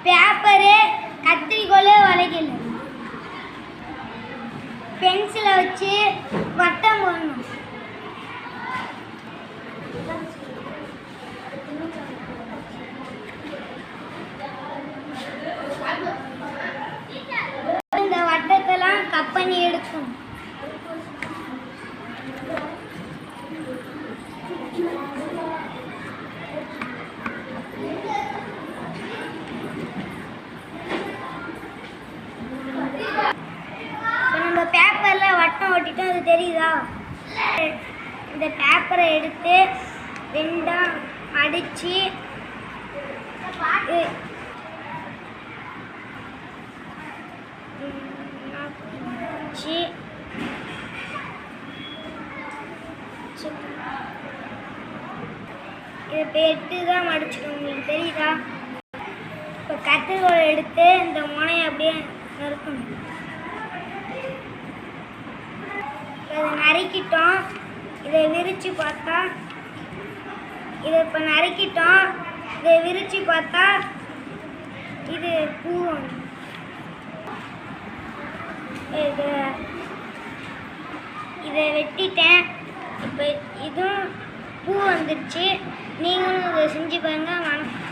Paper கத்திரிக்கோல் வளைக்கல் பென்சிலை வச்சு வட்டம் போடணும். இந்த வட்டத்தெல்லாம் கட் பண்ணி எடுக்கணும். நம்ம பேப்பரில் வட்டம் ஒட்டிட்டோம், அது தெரியுதா? இந்த பேப்பரை எடுத்து ரெண்டாக அடித்து இதை இப்போ 8 தான் மடிச்சிடும். உங்களுக்கு தெரியுதா? இப்போ கத்திரிக்கோலை எடுத்து இந்த முனையை அப்படியே நறுக்கணும். இதை நறுக்கிட்டோம். இதை விரித்து பார்த்தா இதை இப்போ நறுக்கிட்டோம். இதை விரித்து பார்த்தா இது பூ. இதை வெட்டிட்டேன். இப்போ இதுவும் பூ வந்துடுச்சு. நீங்களும் இதை செஞ்சு பாருங்க. வணக்கம்.